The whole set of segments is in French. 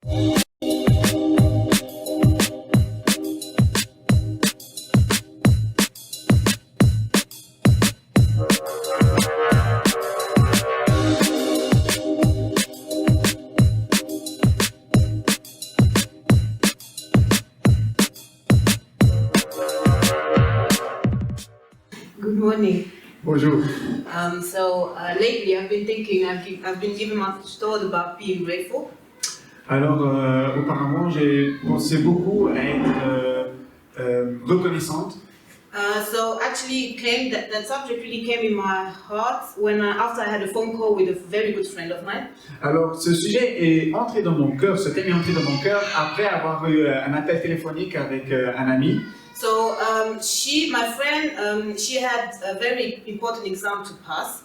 Good morning. Bonjour. Lately I've been thinking, I've been giving my thought about being grateful. Alors, auparavant, j'ai pensé beaucoup à être reconnaissante. So actually, that subject really came in my heart after I had a phone call with a very good friend of mine. Alors, ce sujet est entré dans mon cœur, ce thème est entré dans mon cœur après avoir eu un appel téléphonique avec un ami. So my friend, she had a very important exam to pass.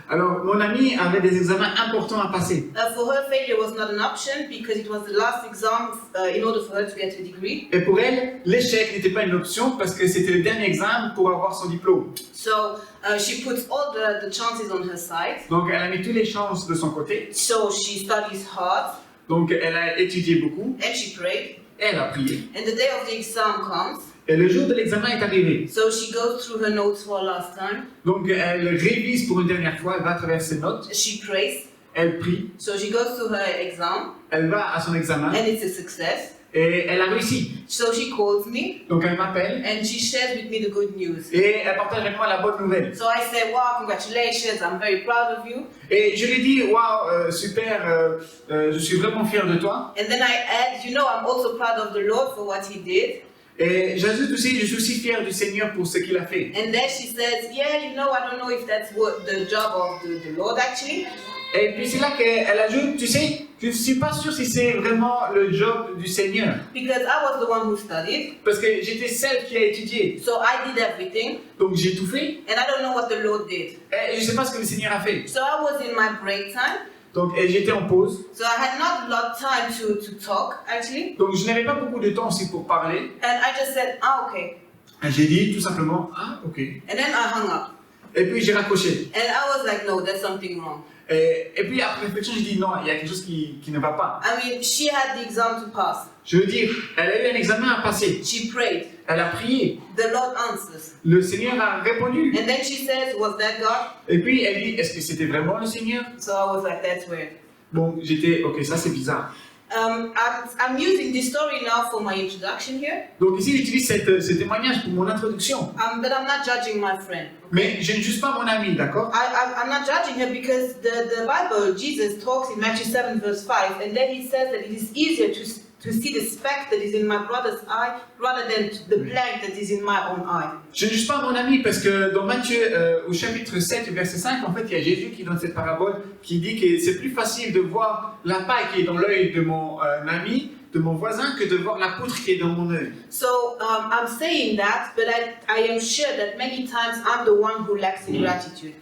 Alors, mon ami avait des examens importants à passer. For her, failure was not an option because it was the last exam in order for her to get a degree. Et pour elle, l'échec n'était pas une option parce que c'était le dernier examen pour avoir son diplôme. So she puts all the chances on her side. Donc, elle a mis toutes les chances de son côté. So she studies hard. Donc, elle a étudié beaucoup. And she prayed. Et elle a prié. And the day of the exam comes. Et le jour de l'examen est arrivé. So she goes through her notes for a last time. Donc elle révise pour une dernière fois, elle va à travers ses notes. She prays. Elle prie. So she goes to her exam. Elle va à son examen. And it's a success. Et elle a réussi. So she calls me. Donc elle m'appelle. And she shares with me the good news. Et elle partage avec moi la bonne nouvelle. So I say, wow, congratulations, I'm very proud of you. Et je lui dis, wow, super, je suis vraiment fier de toi. And then I add, you know, I'm also proud of the Lord for what He did. Et j'ajoute aussi, je suis aussi fier du Seigneur pour ce qu'il a fait. And then she says, yeah, you know, I don't know if that's what the job of the Lord actually. Et puis c'est là qu'elle ajoute, tu sais, je ne suis pas sûr si c'est vraiment le job du Seigneur. Because I was the one who studied. Parce que j'étais celle qui a étudié. So I did everything. Donc j'ai tout fait. And I don't know what the Lord did. Et je ne sais pas ce que le Seigneur a fait. So I was in my break time. Donc j'étais en pause. So I had not a lot of time to talk actually. Donc je n'avais pas beaucoup de temps aussi pour parler. And I just said, okay. Et j'ai dit tout simplement, ah ok. And then I hung up. Et puis j'ai raccroché. And I was like, no, there's something wrong. Et puis après réflexion, j'ai dit non, il y a quelque chose qui ne va pas. I mean, she had the exam to pass. Je veux dire, elle a eu un examen à passer. She prayed. Elle a prié. The Lord answers. Le Seigneur a répondu. And then she says, was that God? Et puis elle dit, est-ce que c'était vraiment le Seigneur? So I was like, that's weird. Bon, j'étais, ok, ça c'est bizarre. I'm using this story now for my introduction here. Donc ici, j'utilise ce témoignage pour mon introduction. But I'm not judging my friend. Mais je ne juge pas mon ami, d'accord? I'm not judging her because the Bible, Jesus talks in Matthew 7 verse 5, and then he says that it is easier to see the speck that is in my brother's eye rather than the plank that is in my own eye. Je ne juge pas mon ami parce que dans Matthieu, au chapitre 7, verset 5, en fait, il y a Jésus qui donne cette parabole qui dit que c'est plus facile de voir la paille qui est dans l'œil de mon ami, de mon voisin, que de voir la poutre qui est dans mon œil. So I'm saying that, but I am sure that many times I'm the one who lacks in gratitude.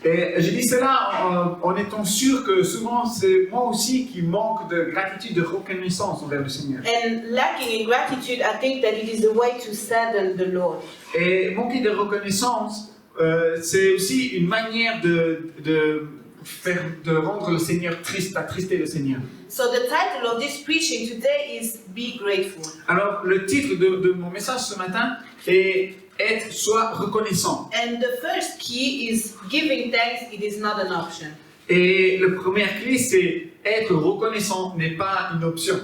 Et j'ai dit cela en étant sûr que souvent c'est moi aussi qui manque de gratitude, de reconnaissance envers le Seigneur. And lacking in gratitude, I think that it is a way to sadden the Lord. Et manquer de reconnaissance, c'est aussi une manière de rendre le Seigneur triste, d'attrister le Seigneur. So the title of this preaching today is Be Grateful. Alors le titre de mon message ce matin est sois reconnaissant. And the first key is giving thanks, it is not an option. Et la première clé, c'est être reconnaissant n'est pas une option.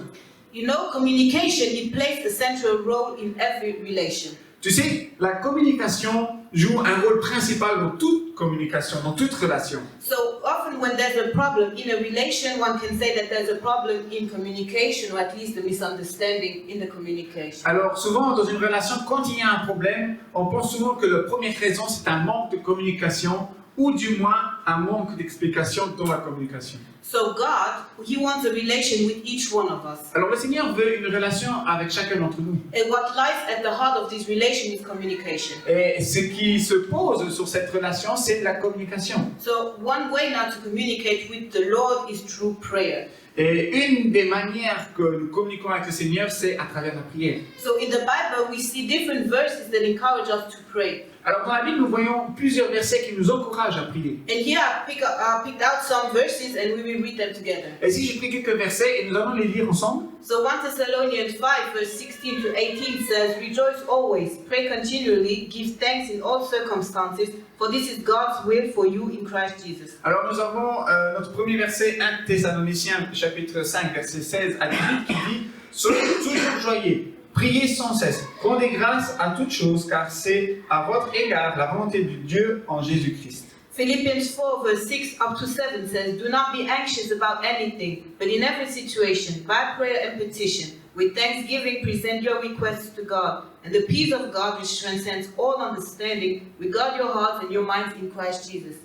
You know, communication, it plays a central role in every relation. Tu sais, la communication joue un rôle principal dans toute communication, dans toute relation. So often when there's a problem in a relation, one can say that there's a problem in communication, or at least a misunderstanding in the communication. Alors souvent dans une relation, quand il y a un problème, on pense souvent que la première raison c'est un manque de communication ou du moins un manque d'explication dans la communication. So God, He wants a relation with each one of us. Alors le Seigneur veut une relation avec chacun d'entre nous. And what lies at the heart of this relation is communication. Et ce qui se pose sur cette relation, c'est la communication. So one way now to communicate with the Lord is through prayer. Et une des manières que nous communiquons avec le Seigneur, c'est à travers la prière. So in the Bible, we see different verses that encourage us to pray. Alors dans la Bible, nous voyons plusieurs versets qui nous encouragent à prier. And here I picked out some verses and we will read them together. Et si j'ai pris quelques versets et nous allons les lire ensemble. So 1 Thessalonians 5 verse 16 to 18 says, Rejoice always, pray continually, give thanks in all circumstances, for this is God's will for you in Christ Jesus. Alors nous avons notre premier verset, 1 Thessaloniciens chapitre 5 verset 16 à 18 qui dit « Soyez toujours joyeux, priez sans cesse, rendez grâce à toutes choses car c'est à votre égard la volonté de Dieu en Jésus-Christ. » Philippians 4 verse 6 up to 7 says, Do not be anxious about anything, but in every situation, by prayer and petition, with thanksgiving present your requests to God, and the peace of God which transcends all understanding, will guard your hearts and your minds in Christ Jesus.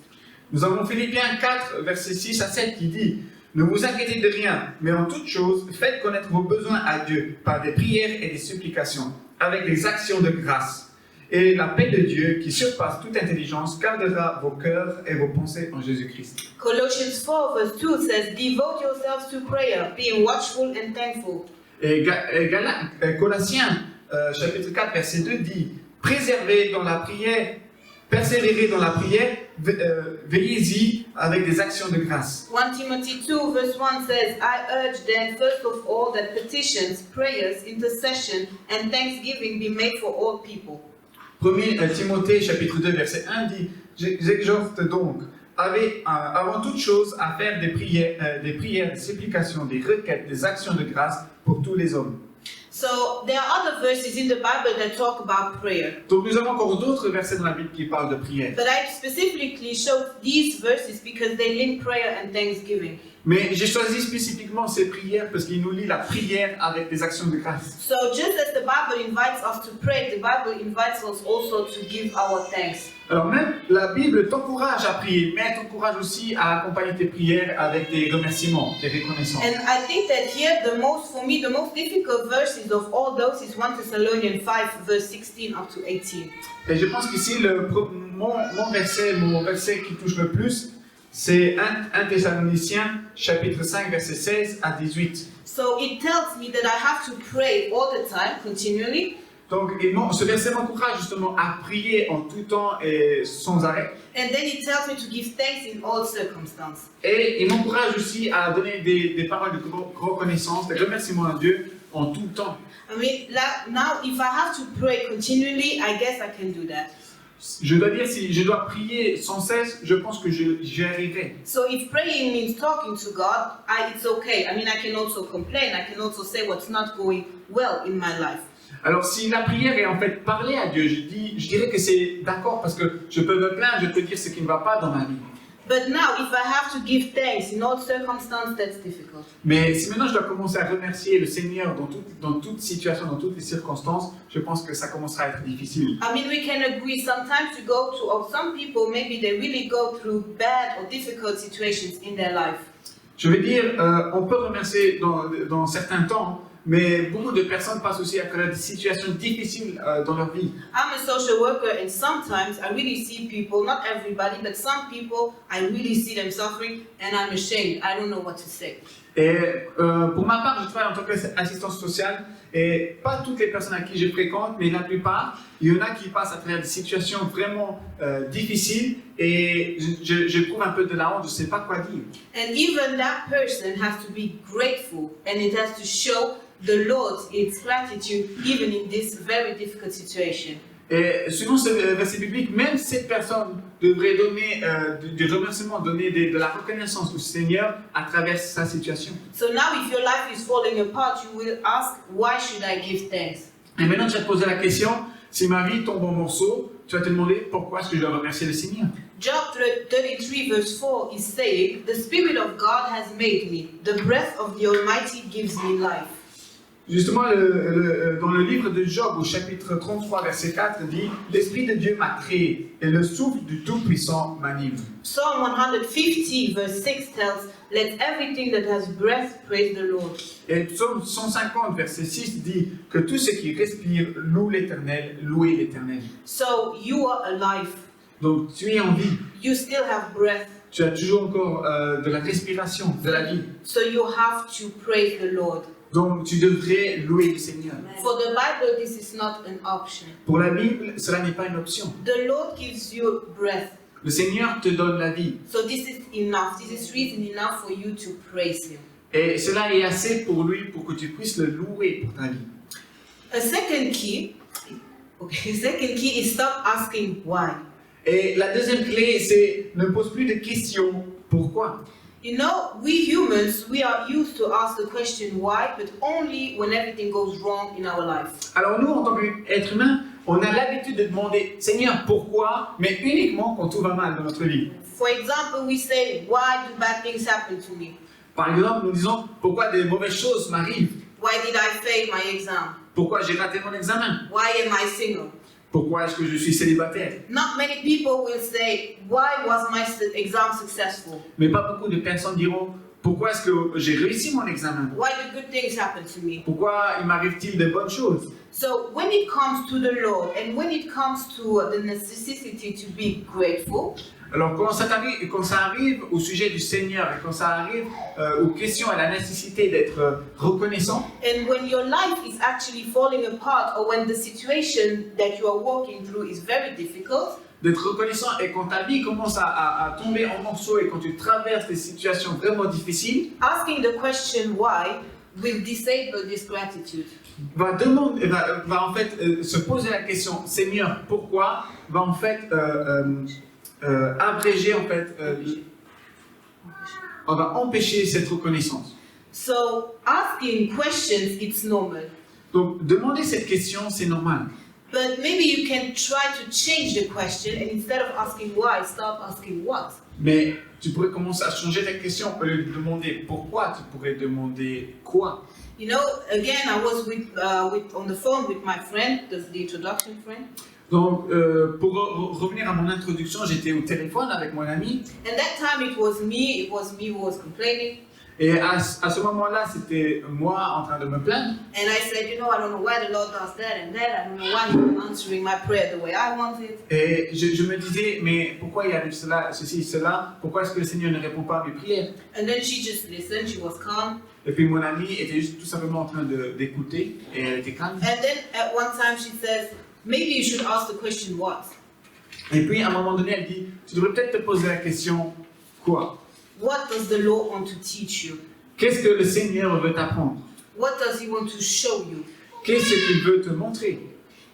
Nous avons Philippiens 4 verset 6 à 7 qui dit « Ne vous inquiétez de rien, mais en toute chose, faites connaître vos besoins à Dieu par des prières et des supplications, avec des actions de grâce. Et la paix de Dieu, qui surpasse toute intelligence, gardera vos cœurs et vos pensées en Jésus-Christ. » Colossians 4 verse 2 says, Devote yourselves to prayer, being watchful and thankful. Et Colossiens chapitre 4 verset 2 dit « Préservez dans la prière, persévérez dans la prière, veillez-y avec des actions de grâce. 1 Timothy 2 verse 1 says, I urge then first of all that petitions, prayers, intercession, and thanksgiving be made for all people. 1 Timothée chapitre 2 verset 1 dit « J'exhorte donc, avant toute chose, à faire des prières, des supplications, des requêtes, des actions de grâce pour tous les hommes. » So there are other verses in the Bible that talk about prayer. Donc nous avons encore d'autres versets dans la Bible qui parlent de prière. But I specifically showed these verses because they link prayer and thanksgiving. Mais j'ai choisi spécifiquement ces prières parce qu'il nous lie la prière avec des actions de grâce. So just as the Bible invites us to pray, the Bible invites us also to give our thanks. Alors même la Bible t'encourage à prier, mais elle t'encourage aussi à accompagner tes prières avec des remerciements, des reconnaissances. And I think that here for me, the most difficult verses of all those is 1 Thessalonians 5 verse 16 up to 18. Et je pense qu'ici, mon verset qui touche le plus, c'est 1 Thessaloniciens chapitre 5 verset 16 à 18. So it tells me that I have to pray all the time, continually. Donc, ce verset m'encourage justement à prier en tout temps et sans arrêt. And then it tells me to give thanks in all circumstances. Et il m'encourage aussi à donner des paroles de reconnaissance, des remerciements à Dieu en tout temps. I mean, now if I have to pray continually, I guess I can do that. Je dois dire, si je dois prier sans cesse, je pense que j'y arriverai. So if praying means talking to God, it's okay. I mean, I can also complain. I can also say what's not going well in my life. Alors si la prière est en fait parler à Dieu, je dirais que c'est d'accord parce que je peux me plaindre, je peux dire ce qui ne va pas dans ma vie. But now, if I have to give thanks in all circumstances, that's difficult. Mais si maintenant je dois commencer à remercier le Seigneur dans toute situation, dans toutes les circonstances, je pense que ça commencera à être difficile. I mean, we can agree sometimes or some people, maybe they really go through bad or difficult situations in their life. Je veux dire, on peut remercier dans certains temps, mais beaucoup de personnes passent aussi à travers des situations difficiles dans leur vie. I'm a social worker and sometimes I really see people, not everybody, but some people, I really see them suffering and I'm ashamed. I don't know what to say. Et pour ma part, je travaille en tant qu'assistante sociale et pas toutes les personnes à qui je fréquente, mais la plupart, il y en a qui passent à travers des situations vraiment difficiles et j'éprouve un peu de la honte, je ne sais pas quoi dire. And even that person has to be grateful and it has to show the Lord its gratitude even in this very difficult situation. Et selon ce verset biblique, même cette personne devrait donner du remerciement, donner de la reconnaissance au Seigneur à travers sa situation. So now if your life is falling apart, you will ask, why should I give thanks? Et maintenant, tu vas te poser la question, si ma vie tombe en morceaux, tu vas te demander pourquoi est-ce que je dois remercier le Seigneur. Job 33 verse 4 is saying, The Spirit of God has made me. The breath of the Almighty gives me life. Justement, dans le livre de Job, au chapitre 33, verset 4, dit « L'Esprit de Dieu m'a créé, et le souffle du Tout-Puissant m'anime. » Psalm 150 verse 6 tells, Let everything that has breath praise the Lord. Et Psaume 150, verset 6 dit que tout ce qui respire loue l'Éternel, louez l'Éternel. So you are alive. Donc tu es en vie, You still have breath. tu as toujours encore de la respiration, de la vie. So you have to praise the Lord. Donc tu devrais louer le Seigneur. For the Bible, this is not an option. Pour la Bible, cela n'est pas une option. The Lord gives you breath. Le Seigneur te donne la vie. So this is enough. This is reason enough for you to praise Him. Et cela est assez pour lui, pour que tu puisses le louer pour ta vie. A second key is stop asking why. Et la deuxième clé, c'est ne pose plus de questions. Pourquoi? You know, we humans, we are used to ask the question why, but only when everything goes wrong in our life. Alors nous, en tant qu'être humain, on a l'habitude de demander Seigneur, pourquoi? Mais uniquement quand tout va mal dans notre vie. For example, we say, why do bad things happen to me? Par exemple, nous disons pourquoi des mauvaises choses m'arrivent? Why did I fail my exam? Pourquoi j'ai raté mon examen? Why am I single? Pourquoi est-ce que je suis célibataire? Not many people will say, why was my exam successful? Mais pas beaucoup de personnes diront pourquoi est-ce que j'ai réussi mon examen? Why do good things happen to me? Pourquoi il m'arrive-t-il de bonnes choses? So when it comes to the Lord and when it comes to the necessity to be grateful, Alors quand ça arrive au sujet du Seigneur et quand ça arrive aux questions et à la nécessité d'être reconnaissant, and when your life is actually falling apart or when the situation that you are walking through is very difficult, d'être reconnaissant et quand ta vie commence à tomber en morceaux et quand tu traverses des situations vraiment difficiles, asking the question why will disable this gratitude. va en fait se poser la question Seigneur pourquoi, va en fait abréger en fait, on va empêcher cette reconnaissance. So asking questions, it's normal. Donc demander cette question c'est normal. But maybe you can try to change the question and instead of asking why, start asking what. Mais tu pourrais commencer à changer ta question. Au lieu de demander pourquoi, tu pourrais demander quoi. You know, again, I was on the phone with my friend, the introduction friend. Donc, pour revenir à mon introduction, j'étais au téléphone avec mon ami. And that time it was me who was complaining. Et à ce moment-là, c'était moi en train de me plaindre. And I said, you know, I don't know why the Lord does that and that. I don't know why He's not answering my prayer the way I want it. Et je me disais, mais pourquoi il arrive cela, ceci, cela? Pourquoi est-ce que le Seigneur ne répond pas à mes prières? And then she just listened. She was calm. Et puis mon amie était juste tout simplement en train d'écouter et elle était calme. And then at one time she says, maybe you should ask the question what. Et puis à un moment donné, elle dit, tu devrais peut-être te poser la question quoi? What does the Lord want to teach you? Qu'est-ce que le Seigneur veut t'apprendre? What does He want to show you? Qu'est-ce qu'il veut te montrer?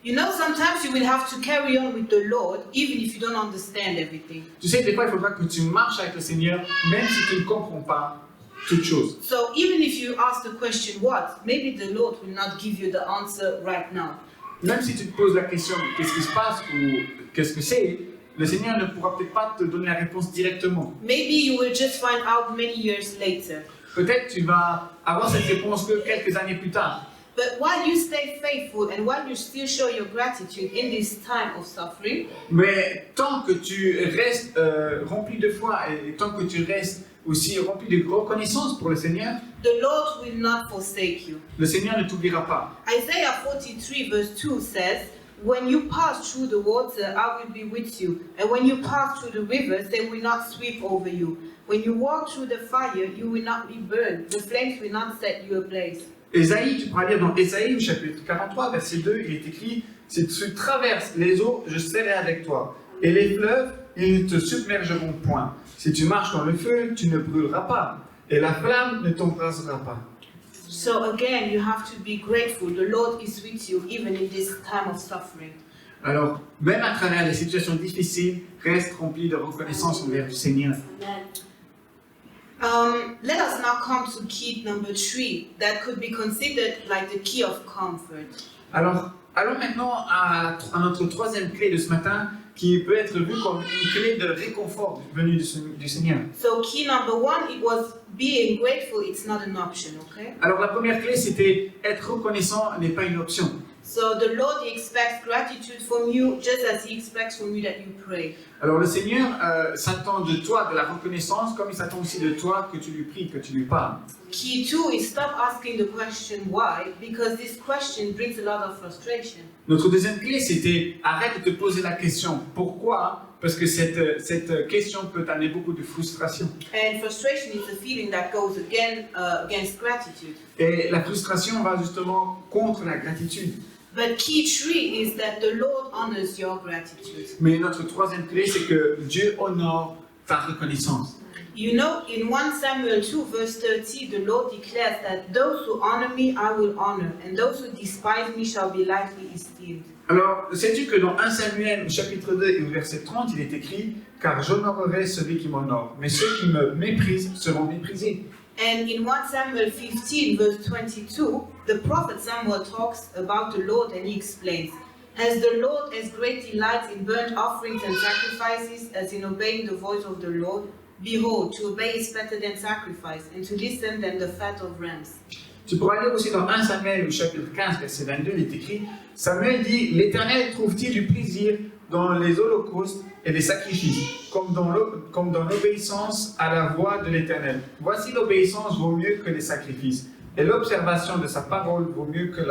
You know, sometimes you will have to carry on with the Lord even if you don't understand everything. Tu sais, des fois, il faudra que tu marches avec le Seigneur, même si tu ne comprends pas toutes choses. So even if you ask the question what, maybe the Lord will not give you the answer right now. Même si tu te poses la question qu'est-ce qui se passe ou qu'est-ce que c'est, le Seigneur ne pourra peut-être pas te donner la réponse directement. Maybe you will just find out many years later. Peut-être tu vas avoir cette réponse que quelques années plus tard. But while you stay faithful and while you still show your gratitude in this time of suffering, Mais tant que tu restes rempli de foi et tant que tu restes aussi rempli de reconnaissance pour le Seigneur, the Lord will not forsake you. le Seigneur ne t'oubliera pas. Isaiah 43 verse 2 says, when you pass through the water, I will be with you. And when you pass through the rivers, they will not sweep over you. When you walk through the fire, you will not be burned. The flames will not set you ablaze. Ésaïe, tu pourras lire dans Ésaïe, chapitre 43, verset 2, il est écrit « Si tu traverses les eaux, je serai avec toi. Et les fleuves, ils ne te submergeront point. Si tu marches dans le feu, tu ne brûleras pas. Et la flamme ne t'embrasera pas. » So again, you have to be grateful. The Lord is with you even in this time of suffering. Alors, même à travers les situations difficiles, reste rempli de reconnaissance envers le Seigneur. Let us now come to key number 3 that could be considered like the key of comfort. Alors, allons maintenant à notre troisième clé de ce matin, qui peut être vue comme une clé de réconfort venue du Seigneur. So key number 1, it was being grateful. It's not an option, okay? Alors, la première clé, c'était être reconnaissant n'est pas une option. So the Lord, He expects gratitude from you just as He expects from you that you pray. Alors le Seigneur s'attend de toi de la reconnaissance comme il s'attend aussi de toi que tu lui pries, que tu lui parles. Key 2 is stop asking the question why, because this question brings a lot of frustration. Notre deuxième clé, c'était arrête de te poser la question pourquoi, parce que cette question peut amener beaucoup de frustration. And frustration is a feeling that goes against gratitude. Et la frustration va justement contre la gratitude. But key 3 is that the Lord honors your gratitude. Mais notre troisième clé, c'est que Dieu honore ta reconnaissance. You know, in 1 Samuel 2 verse 30, the Lord declares that those who honor me, I will honor, and those who despise me shall be lightly esteemed. Alors, sais-tu que dans 1 Samuel, chapitre 2 et au verset 30, il est écrit « Car j'honorerai celui qui m'honore, mais ceux qui me méprisent seront méprisés. » And in 1 Samuel 15 verse 22, the prophet Samuel talks about the Lord and he explains, as the Lord has great delight in burnt offerings and sacrifices, as in obeying the voice of the Lord, behold, to obey is better than sacrifice, and to listen than the fat of rams. Tu pourras lire aussi dans 1 Samuel, au chapitre 15, verset 22, il est écrit « Samuel dit, l'Éternel trouve-t-il du plaisir dans les holocaustes et les sacrifices, comme dans l'obéissance à la voix de l'Éternel. Voici l'obéissance vaut mieux que les sacrifices, et l'observation de sa parole vaut mieux que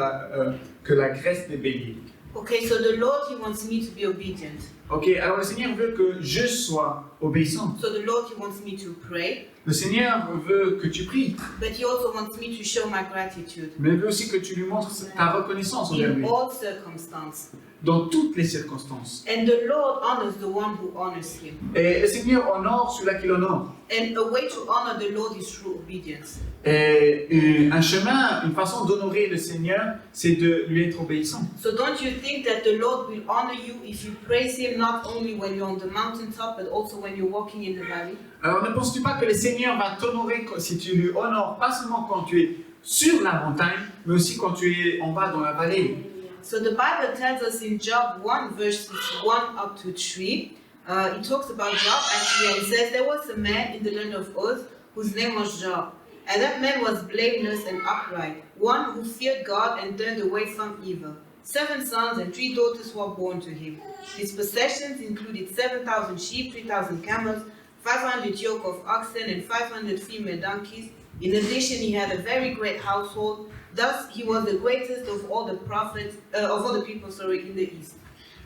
la graisse des béliers. » Okay, so the Lord, he wants me to be obedient. Ok, alors le Seigneur veut que je sois obéissant. So the Lord, he wants me to pray, Le Seigneur veut que tu pries, but he also wants me to show my gratitude mais il veut aussi que tu lui montres ta reconnaissance envers in lui, all circumstances. dans toutes les circonstances. And the Lord honors the one who honors him. Et le Seigneur honore celui-là qui l'honore. And a way to honor the Lord is through obedience. Et un chemin, une façon d'honorer le Seigneur, c'est de lui être obéissant. So don't you think that the Lord will honor you if you praise him not only when you're on the mountaintop, but also when you're walking in the valley? Alors ne penses-tu pas que le Seigneur va t'honorer si tu lui honores, pas seulement quand tu es sur la montagne, mais aussi quand tu es en bas dans la vallée? So the Bible tells us in Job 1 verses 1 up to 3, it talks about Job actually, and it says there was a man in the land of Uz whose name was Job. And that man was blameless and upright, one who feared God and turned away from evil. 7 sons and 3 daughters were born to him. His possessions included 7,000 sheep, 3,000 camels, 500 yoke of oxen, and 500 female donkeys. In addition, he had a very great household. Thus, he was the greatest of all the prophets, of all the people, in the east.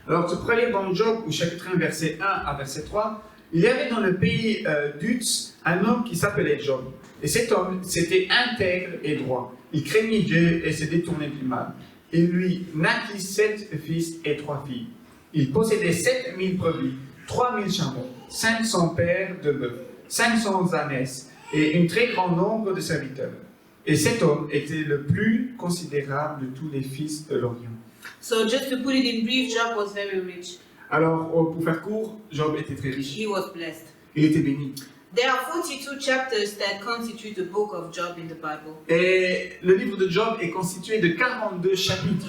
Alors tu pourrais lire dans Job, au chapitre 1, verset 1 à verset 3, il y avait dans le pays d'Uz un homme qui s'appelait Job. Et cet homme, c'était intègre et droit. Il craignait Dieu et se détournait du mal. Il lui naquit 7 fils et 3 filles. Il possédait 7000 brebis, 3000 chameaux, 500 paires de bœufs, 500 ânesses et un très grand nombre de serviteurs. Et cet homme était le plus considérable de tous les fils de l'Orient. So just to put it in brief, Job was very rich. Alors, pour faire court, Job était très riche. He was blessed. Il était béni. There are 42 chapters that constitute the book of Job in the Bible. Et le livre de Job est constitué de 42 chapitres.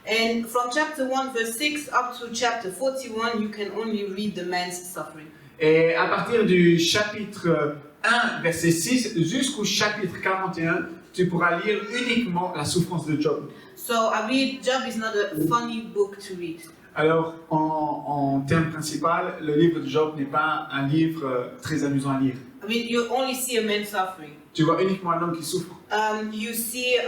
And from chapter 1 verse 6 up to chapter 41, you can only read the man's suffering. Et à partir du chapitre 1, verset 6, jusqu'au chapitre 41, tu pourras lire uniquement la souffrance de Job. So I read, Job is not a funny book to read. Alors, en termes principaux, le livre de Job n'est pas un livre très amusant à lire. I mean, you only see a man suffering. Tu vois uniquement un homme qui souffre. You see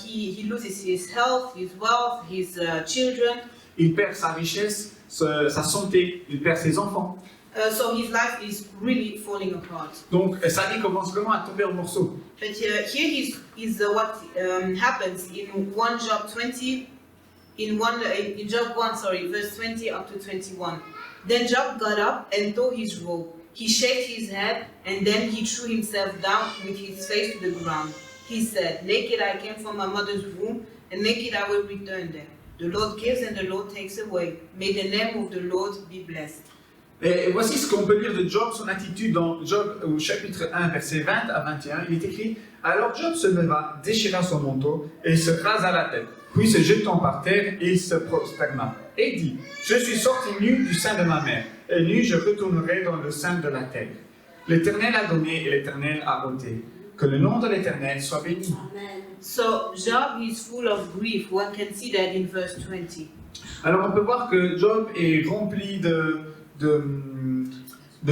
he loses his health, his wealth, his children. Il perd sa richesse, sa santé, il perd ses enfants. So his life is really falling apart. Donc, sa vie commence vraiment à tomber en morceaux. But here is what happens in 1 Job 20, in Job 1, verse 20 up to 21. Then Job got up and tore his robe. He shaved his head and then he threw himself down with his face to the ground. He said, naked I came from my mother's womb, and naked I will return there. The Lord gives and the Lord takes away. May the name of the Lord be blessed. Et voici ce qu'on peut lire de Job, son attitude dans Job au chapitre 1, versets 20 à 21. Il est écrit « Alors Job se leva, déchira son manteau et se rasa la tête. Puis se jetant par terre, il se prosterna et dit « Je suis sorti nu du sein de ma mère, et nu je retournerai dans le sein de la terre. L'Éternel a donné et l'Éternel a ôté. Que le nom de l'Éternel soit béni. » So Job is full of grief. One can see that in verse 20. Alors on peut voir que Job est rempli de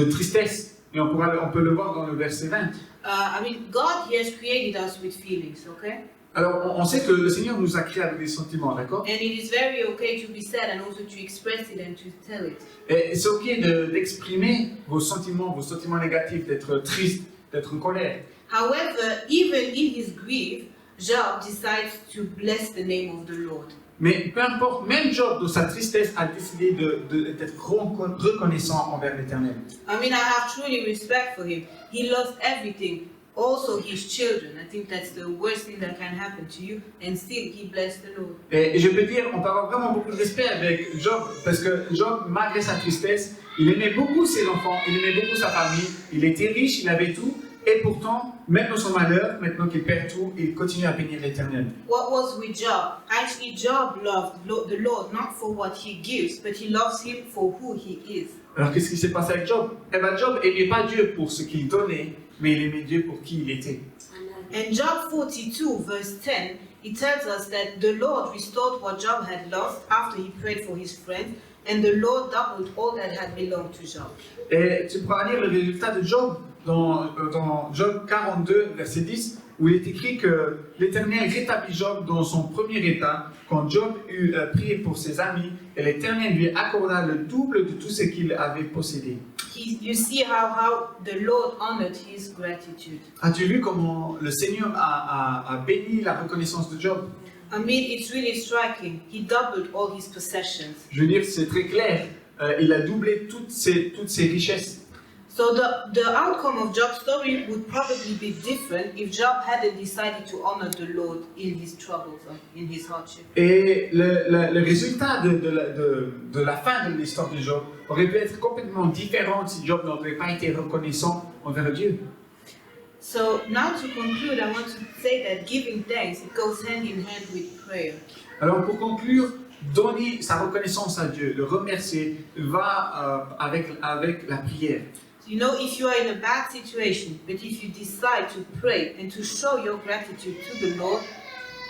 tristesse, et on peut le voir dans le verset 20. God, He has created us with feelings, okay? Alors, on sait que le Seigneur nous a créés avec des sentiments, d'accord? And it is very okay to be sad and also to express it and to tell it. Et c'est ok d'exprimer vos sentiments négatifs, d'être triste, d'être en colère. However, even in his grief, Job decides to bless the name of the Lord. Mais peu importe, même Job, dans sa tristesse, a décidé d'être reconnaissant envers l'Éternel. I have truly respect for him. He lost everything, also his children. I think that's the worst thing that can happen to you, and still he blessed the Lord. Et je peux dire, on peut avoir vraiment beaucoup de respect avec Job, parce que Job, malgré sa tristesse, il aimait beaucoup ses enfants, il aimait beaucoup sa famille, il était riche, il avait tout, et pourtant, même dans son malheur, maintenant qu'il perd tout, il continue à bénir l'Éternel. What was with Job? Actually, Job loved the Lord not for what he gives, but he loves him for who he is. Alors qu'est-ce qui s'est passé avec Job? Eh bien, Job n'aimait pas Dieu pour ce qu'il donnait, mais il aimait Dieu pour qui il était. In Job 42, verse 10, it tells us that the Lord restored what Job had lost after he prayed for his friend, and the Lord doubled all that had belonged to Job. Et tu pourras lire le résultat de Job dans Job 42, verset 10, où il est écrit que l'Éternel rétablit Job dans son premier état, quand Job eut prié pour ses amis, et l'Éternel lui accorda le double de tout ce qu'il avait possédé. You see how the Lord honored his gratitude. As-tu vu comment le Seigneur a béni la reconnaissance de Job? It's really striking. He doubled all his possessions. Je veux dire, c'est très clair. Il a doublé toutes ses richesses. So the outcome of Job's story would probably be different if Job hadn't decided to honor the Lord in his troubles, in his hardship. Et le résultat de la fin de l'histoire de Job aurait pu être complètement différent si Job n'aurait pas été reconnaissant envers Dieu. So now to conclude, I want to say that giving thanks, it goes hand in hand with prayer. Alors pour conclure, donner sa reconnaissance à Dieu, le remercier, va avec la prière. You know, if you are in a bad situation, but if you decide to pray and to show your gratitude to the Lord,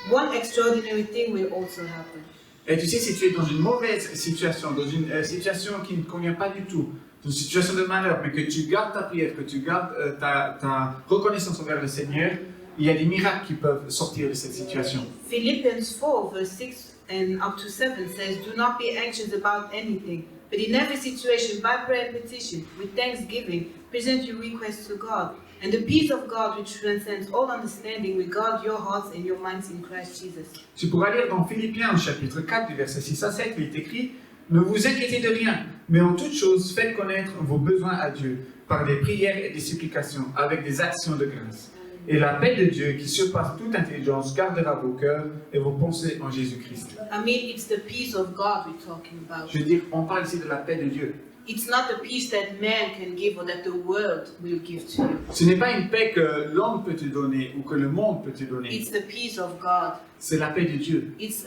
one extraordinary thing will also happen. Et tu sais, si tu es dans une mauvaise situation, dans une situation qui ne convient pas du tout, dans une situation de malheur, mais que tu gardes ta prière, que tu gardes ta reconnaissance envers le Seigneur, il y a des miracles qui peuvent sortir de cette situation. Philippians 4, verse 6 and up to 7 says, "Do not be anxious about anything, but in every situation, by prayer and petition, with thanksgiving, present your requests to God. And the peace of God, which transcends all understanding, will guard your hearts and your minds in Christ Jesus." Tu pourras lire dans Philippiens au chapitre 4, du verset 6 à 7, il est écrit « Ne vous inquiétez de rien, mais en toute chose, faites connaître vos besoins à Dieu, par des prières et des supplications, avec des actions de grâce. Et la paix de Dieu, qui surpasse toute intelligence, gardera vos cœurs et vos pensées en Jésus-Christ. » It's the peace of God we're talking about. Je veux dire, on parle ici de la paix de Dieu. It's not the peace that man can give or that the world will give to you. Ce n'est pas une paix que l'homme peut te donner ou que le monde peut te donner. It's the peace of God. C'est la paix de Dieu. It's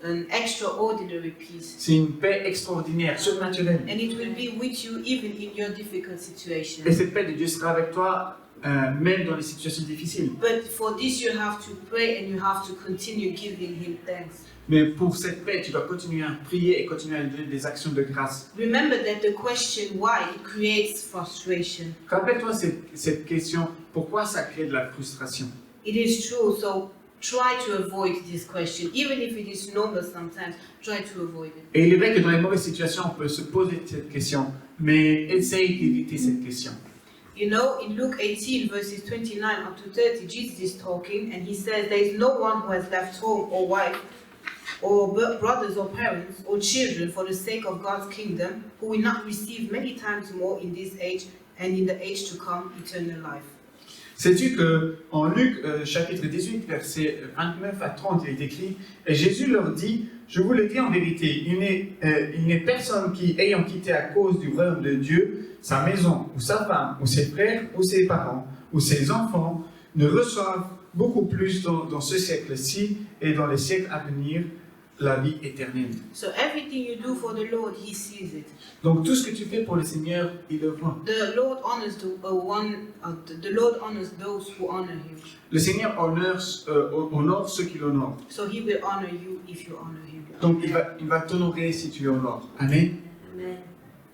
an extraordinary peace. C'est une paix extraordinaire, surnaturelle. And it will be with you even in your difficult situation. Et cette paix de Dieu sera avec toi même dans les situations difficiles. But for this you have to pray and you have to continue giving Him thanks. Mais pour cette paix, tu dois continuer à prier et continuer à donner des actions de grâce. Remember that the question why it creates frustration. Rappelle-toi cette question, pourquoi ça crée de la frustration? It is true, so try to avoid this question. Even if it is normal sometimes, try to avoid it. Et il est vrai que dans les mauvaises situations, on peut se poser cette question, mais essaye d'éviter cette question. You know, in Luke 18, verses 29 up to 30, Jesus is talking and he says, "There is no one who has left home or wife, or brothers or parents or children for the sake of God's kingdom, who will not receive many times more in this age and in the age to come eternal life." Sais-tu qu'en Luc chapitre 18, versets 29 à 30, il est écrit « Et Jésus leur dit, je vous le dis en vérité, il n'est personne qui, ayant quitté à cause du royaume de Dieu, sa maison, ou sa femme, ou ses frères, ou ses parents, ou ses enfants, ne reçoivent beaucoup plus dans ce siècle-ci et dans les siècles à venir la vie éternelle. » So everything you do for the Lord, He sees it. Donc tout ce que tu fais pour le Seigneur, il le voit. The Lord honors the Lord honors those who honor Him. Le Seigneur honore ceux qui l'honorent. So He will honor you if you honor Him. Donc il va t'honorer si tu l'honores. Amen. Amen.